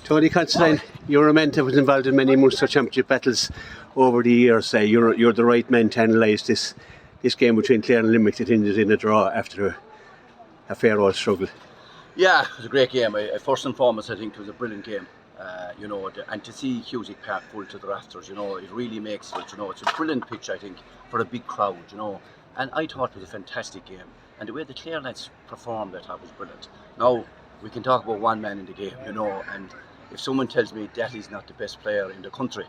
Tony Considine, you're a man that was involved in many Munster Championship battles over the years. You're the right man to analyse this game between Clare and Limerick that ended in a draw after a fair old struggle. Yeah, it was a great game. First and foremost, I think it was a brilliant game. And to see Cusick Park full to the rafters, it really makes it. It's a brilliant pitch, I think, for a big crowd. And I thought it was a fantastic game. And the way the Clare lads performed, I thought was brilliant. Now we can talk about one man in the game, and if someone tells me that he's not the best player in the country,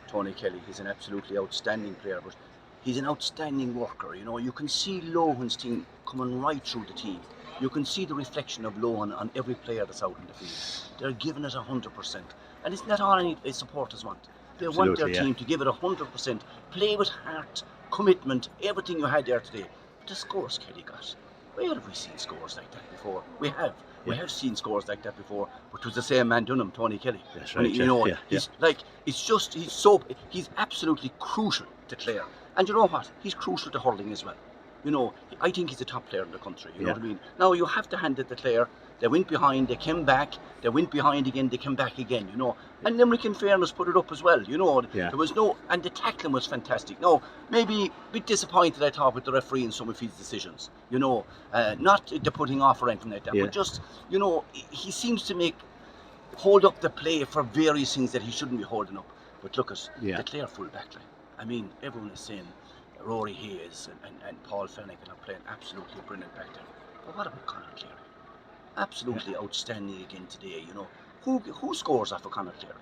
Tony Kelly, he's an absolutely outstanding player, but he's an outstanding worker. You can see Lohan's team coming right through the team. You can see the reflection of Lohan on every player that's out in the field. They're giving it 100%, and it's not all any supporters want. They want their team to give it 100%, play with heart, commitment, everything you had there today. But the scores Kelly got, where have we seen scores like that before? We have. We have seen scores like that before, but it was the same man done him, Tony Kelly. That's right. He's absolutely crucial to Clare, and you know what? He's crucial to hurling as well. I think he's a top player in the country. You know what I mean? Now you have to hand it to Clare. They went behind, they came back. They went behind again, they came back again. And Limerick, in fairness, put it up as well. There was and the tackling was fantastic. Now maybe a bit disappointed, I thought, with the referee in some of his decisions. Not the putting off or anything like that, but just he seems to hold up the play for various things that he shouldn't be holding up. But look at the Clare full back line. I mean, everyone is saying Rory Hayes and Paul Flanagan are playing absolutely brilliant back there. But what about Conor Cleary? Absolutely outstanding again today. Who scores off of Conor Cleary?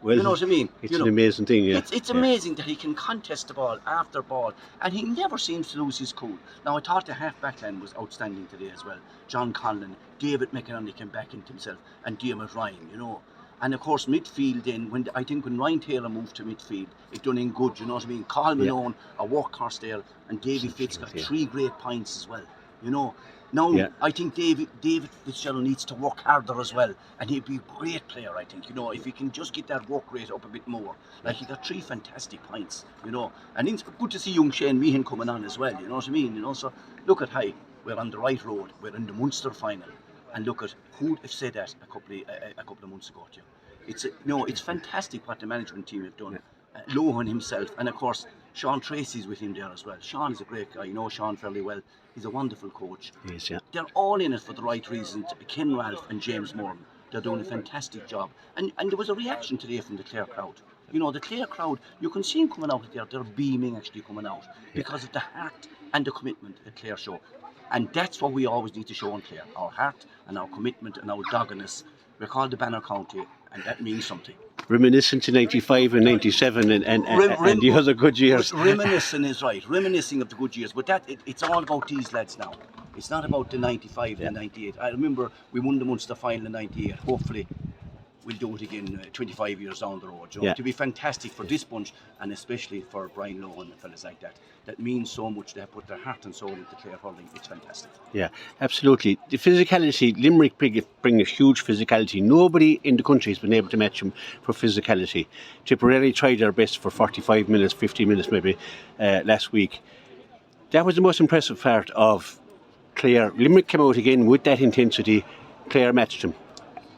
Well, you know what I mean? It's an amazing thing. It's amazing that he can contest the ball after ball, and he never seems to lose his cool. Now I thought the half back line was outstanding today as well. John Conlon, David McInerney came back into himself, and Diarmuid Ryan. And of course midfield then, when Ryan Taylor moved to midfield, it done him good, you know what I mean? Carl Malone, a workhorse there, and Davy Fitz got 3 great points as well, Now I think David Fitzgerald needs to work harder as well, and he'd be a great player, I think, if he can just get that work rate up a bit more. Like, he got 3 fantastic points, and it's good to see young Shane Meehan coming on as well, you know what I mean? So look at how we're on the right road, we're in the Munster final. And look at who'd have said that a couple of months ago to you. It's fantastic what the management team have done. Lohan himself, and of course Sean Tracy's with him there as well. Sean is a great guy. You know Sean fairly well. He's a wonderful coach. Yes, yeah. They're all in it for the right reasons. Ken Ralph and James Moran. They're doing a fantastic job. And there was a reaction today from the Clare crowd. The Clare crowd, you can see them coming out there. They're beaming actually coming out because of the heart and the commitment that Clare show. And that's what we always need to show on Clare, our heart and our commitment and our doggedness. We're called the Banner County, and that means something. Reminiscing to 95 and 97 and the other good years. Reminiscing is right, reminiscing of the good years, but it's all about these lads now. It's not about the 95 and 98. I remember we won the Munster final in 98. Hopefully we'll do it again 25 years down the road. To be fantastic for this bunch, and especially for Brian Lohan and fellas like that. That means so much. They have put their heart and soul into Clare hurling. It's fantastic. Yeah, absolutely. The physicality, Limerick bring a huge physicality. Nobody in the country has been able to match them for physicality. Tipperary tried their best for 45 minutes, 50 minutes maybe last week. That was the most impressive part of Clare. Limerick came out again with that intensity. Clare matched them.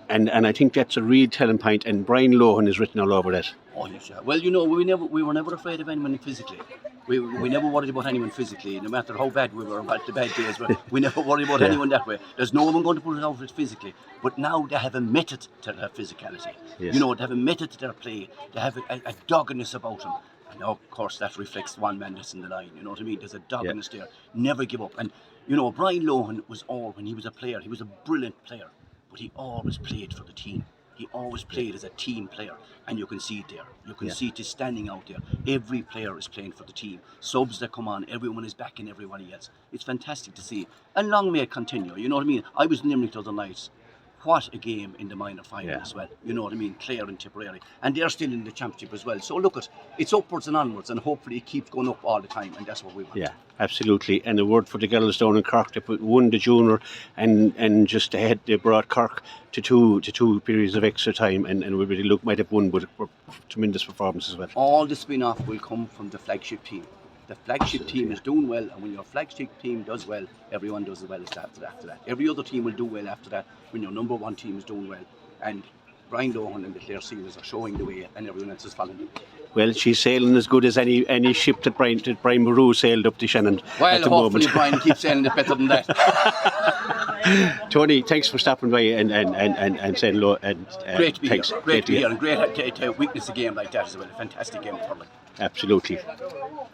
And I think that's a real telling point, and Brian Lohan is written all over that. Oh yes, yeah. Well, we were never afraid of anyone physically. We never worried about anyone physically, no matter how bad we were about the bad days. We never worried about anyone that way. There's no one going to put it out physically. But now they have a method to their physicality. Yes. They have a method to their play. They have a doggedness about them. And now, of course, that reflects one man that's in the line. You know what I mean? There's a doggedness there. Never give up. And Brian Lohan when he was a player, he was a brilliant player. But he always played for the team. He always played as a team player, and you can see it there. You can see it is standing out there. Every player is playing for the team. Subs that come on, everyone is backing everybody else. It's fantastic to see. And long may it continue, you know what I mean? I was in Limerick the other night. What a game in the minor final as well. You know what I mean? Clare and Tipperary. And they're still in the championship as well. So look, it's upwards and onwards, and hopefully it keeps going up all the time, and that's what we want. Yeah, absolutely. And a word for the girls down in Cork. They won the junior and just they brought Cork to two periods of extra time, and we really might have won, but tremendous performance as well. All the spin-off will come from the flagship team. the flagship team is doing well, and when your flagship team does well, everyone does as well as after that. Every other team will do well after that when your number one team is doing well. And Brian Lohan and the Clare Seals are showing the way, and everyone else is following. Well, she's sailing as good as any ship that Brian Maru sailed up the Shannon Well, at the hopefully moment. Brian keeps sailing it better than that. Tony, thanks for stopping by and saying hello. And Great to be thanks. here. Great to be here, and great to witness a game like that as well. A fantastic game for me. Absolutely.